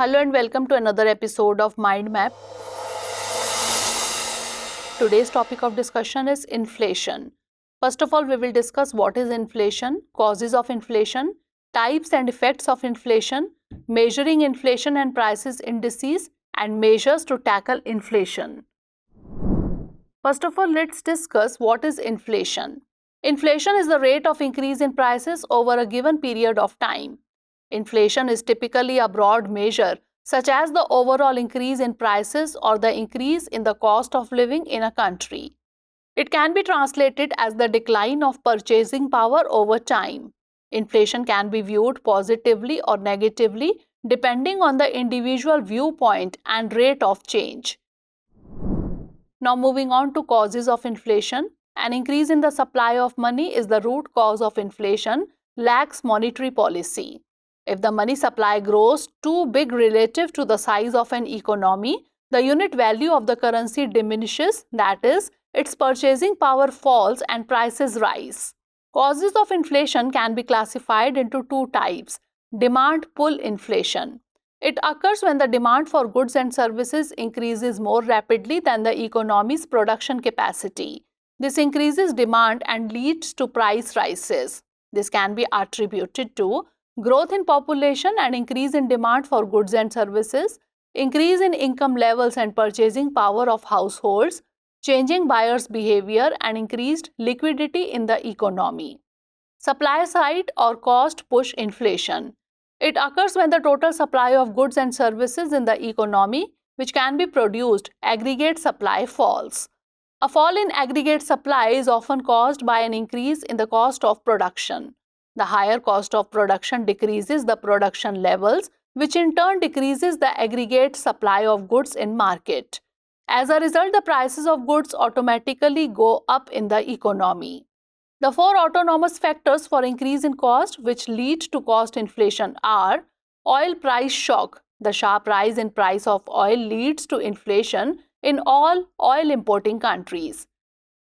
Hello and welcome to another episode of Mind Map. Today's topic of discussion is inflation. First of all, we will discuss what is inflation, causes of inflation, types and effects of inflation, measuring inflation and prices indices, and measures to tackle inflation. First of all, let's discuss what is inflation. Inflation is the rate of increase in prices over a given period of time. Inflation is typically a broad measure, such as the overall increase in prices or the increase in the cost of living in a country. It can be translated as the decline of purchasing power over time. Inflation can be viewed positively or negatively depending on the individual viewpoint and rate of change. Now moving on to causes of inflation. An increase in the supply of money is the root cause of inflation, lax monetary policy. If the money supply grows too big relative to the size of an economy, the unit value of the currency diminishes, that is, its purchasing power falls and prices rise. Causes of inflation can be classified into two types: demand-pull inflation. It occurs when the demand for goods and services increases more rapidly than the economy's production capacity. This increases demand and leads to price rises. This can be attributed to growth in population and increase in demand for goods and services, increase in income levels and purchasing power of households, changing buyers' behavior, and increased liquidity in the economy. Supply side or cost push inflation. It occurs when the total supply of goods and services in the economy, which can be produced, aggregate supply falls. A fall in aggregate supply is often caused by an increase in the cost of production. The higher cost of production decreases the production levels, which in turn decreases the aggregate supply of goods in market. As a result, the prices of goods automatically go up in the economy. The four autonomous factors for increase in cost which lead to cost inflation are: oil price shock. The sharp rise in price of oil leads to inflation in all oil importing countries.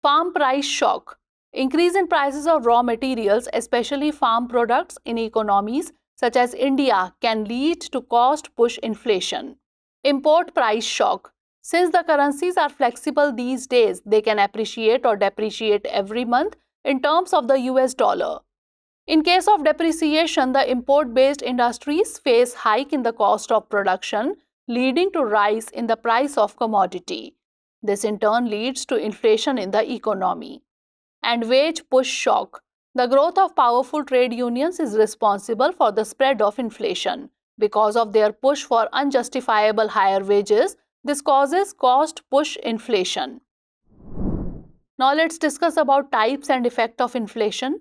Farm price shock. Increase in prices of raw materials, especially farm products, in economies such as India can lead to cost push inflation. Import price shock. Since the currencies are flexible these days, they can appreciate or depreciate every month in terms of the US dollar. In case of depreciation, the import-based industries face hike in the cost of production, leading to rise in the price of commodity. This in turn leads to inflation in the economy. And wage push shock. The growth of powerful trade unions is responsible for the spread of inflation. Because of their push for unjustifiable higher wages, this causes cost push inflation. Now let's discuss about types and effect of inflation.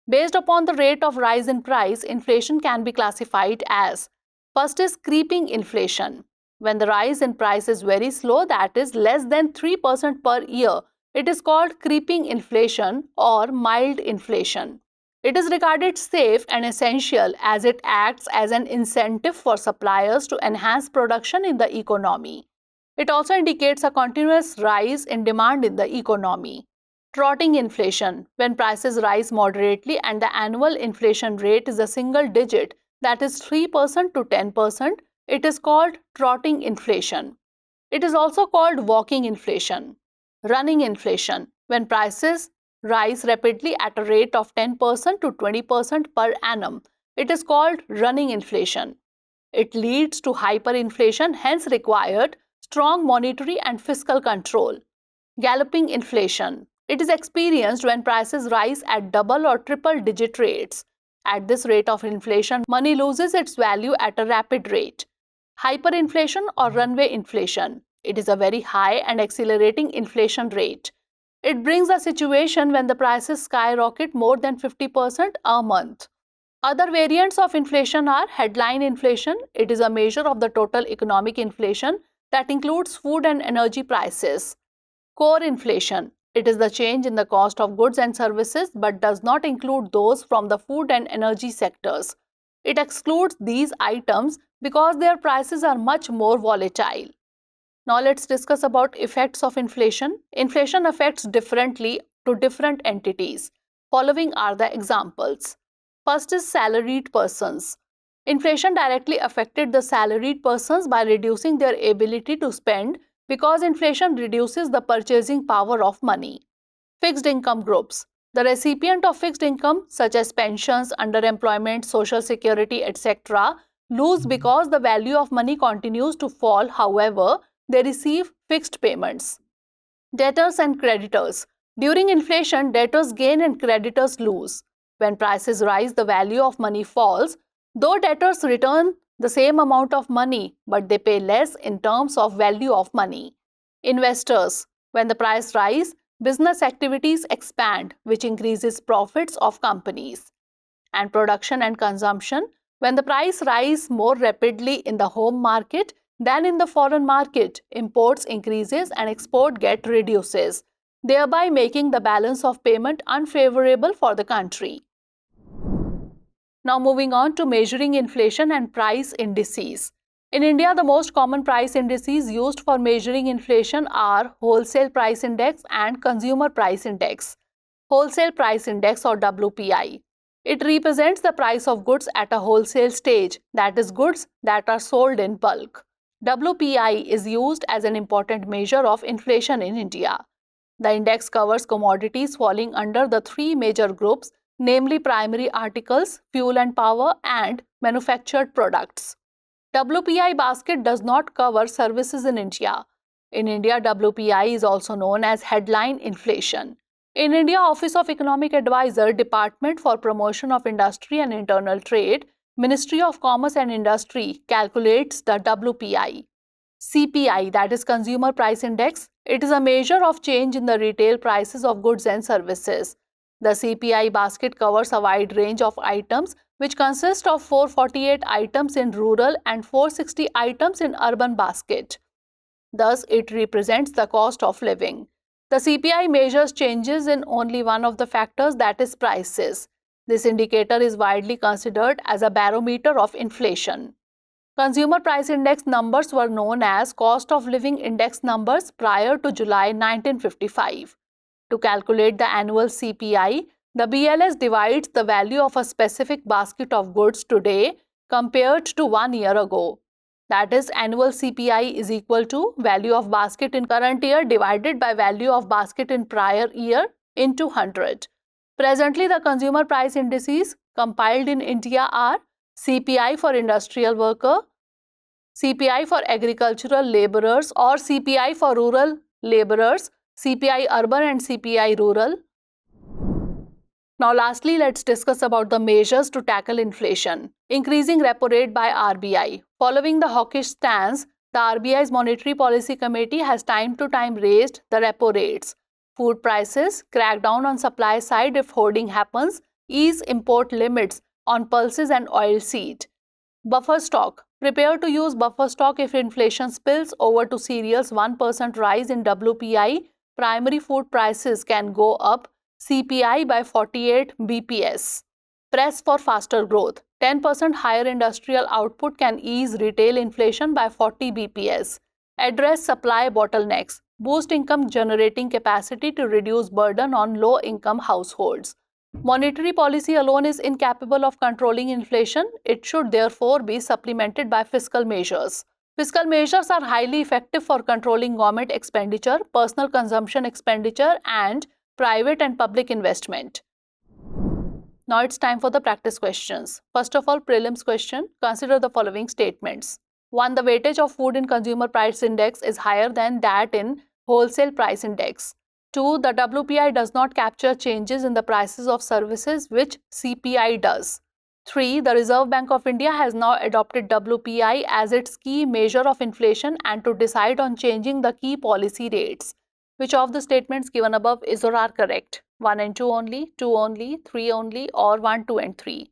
Based upon the rate of rise in price, inflation can be classified as: first is creeping inflation. When the rise in price is very slow, that is less than 3% per year, it is called creeping inflation or mild inflation. It is regarded safe and essential as it acts as an incentive for suppliers to enhance production in the economy. It also indicates a continuous rise in demand in the economy. Trotting inflation. When prices rise moderately and the annual inflation rate is a single digit, that is 3% to 10%, it is called trotting inflation. It is also called walking inflation. Running inflation. When prices rise rapidly at a rate of 10% to 20% per annum, it is called running inflation. It leads to hyperinflation, hence required strong monetary and fiscal control. Galloping inflation. It is experienced when prices rise at double or triple digit rates. At this rate of inflation, money loses its value at a rapid rate. Hyperinflation or runaway inflation. It is a very high and accelerating inflation rate. It brings a situation when the prices skyrocket more than 50% a month. Other variants of inflation are headline inflation. It is a measure of the total economic inflation that includes food and energy prices. Core inflation. It is the change in the cost of goods and services but does not include those from the food and energy sectors. It excludes these items because their prices are much more volatile. Now let's discuss about effects of inflation. Inflation affects differently to different entities. Following are the examples. First is salaried persons. Inflation directly affected the salaried persons by reducing their ability to spend because inflation reduces the purchasing power of money. Fixed income groups. The recipient of fixed income, such as pensions, underemployment, social security, etc., lose because the value of money continues to fall. However, they receive fixed payments. Debtors and creditors. During inflation, debtors gain and creditors lose. When prices rise, the value of money falls. Though debtors return the same amount of money, but they pay less in terms of value of money. Investors. When the price rises, business activities expand, which increases profits of companies. And production and consumption. When the price rises more rapidly in the home market than in the foreign market, imports increases and export get reduces, thereby making the balance of payment unfavorable for the country. Now moving on to measuring inflation and price indices. In India, the most common price indices used for measuring inflation are Wholesale Price Index and Consumer Price Index. Wholesale Price Index or WPI. It represents the price of goods at a wholesale stage, that is, goods that are sold in bulk. WPI is used as an important measure of inflation in India. The index covers commodities falling under the three major groups, namely primary articles, fuel and power, and manufactured products. WPI basket does not cover services in India. In India, WPI is also known as headline inflation. In India, Office of Economic Advisor, Department for Promotion of Industry and Internal Trade, Ministry of Commerce and Industry calculates the WPI. CPI, that is Consumer Price Index, it is a measure of change in the retail prices of goods and services. The CPI basket covers a wide range of items which consist of 448 items in rural and 460 items in urban basket. Thus, it represents the cost of living. The CPI measures changes in only one of the factors, that is prices. This indicator is widely considered as a barometer of inflation. Consumer Price Index numbers were known as Cost of Living Index numbers prior to July 1955. To calculate the annual CPI, the BLS divides the value of a specific basket of goods today compared to 1 year ago. That is, annual CPI is equal to value of basket in current year divided by value of basket in prior year into 100. Presently, the consumer price indices compiled in India are CPI for industrial worker, CPI for agricultural laborers or CPI for rural laborers, CPI urban and CPI rural. Now lastly, let's discuss about the measures to tackle inflation. Increasing repo rate by RBI. Following the hawkish stance, the RBI's Monetary Policy Committee has time to time raised the repo rates. Food prices, crack down on supply side if hoarding happens, ease import limits on pulses and oilseed. Buffer stock. Prepare to use buffer stock if inflation spills over to cereals. 1% rise in WPI, primary food prices can go up CPI by 48 BPS. Press for faster growth. 10% higher industrial output can ease retail inflation by 40 BPS. Address supply bottlenecks. Boost income generating capacity to reduce burden on low-income households. Monetary policy alone is incapable of controlling inflation. It should therefore be supplemented by fiscal measures. Fiscal measures are highly effective for controlling government expenditure, personal consumption expenditure, and private and public investment. Now it's time for the practice questions. First of all, prelims question. Consider the following statements. 1. The weightage of food in consumer price index is higher than that in wholesale price index. 2. The WPI does not capture changes in the prices of services which CPI does. 3. The Reserve Bank of India has now adopted WPI as its key measure of inflation and to decide on changing the key policy rates. Which of the statements given above is or are correct? 1 and 2 only, 2 only, 3 only, or 1, 2 and 3?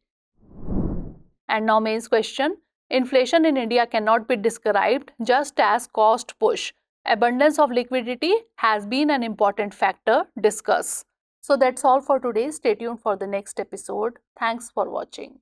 And now mains question. Inflation in India cannot be described just as cost push. Abundance of liquidity has been an important factor. Discuss. So that's all for today. Stay tuned for the next episode. Thanks for watching.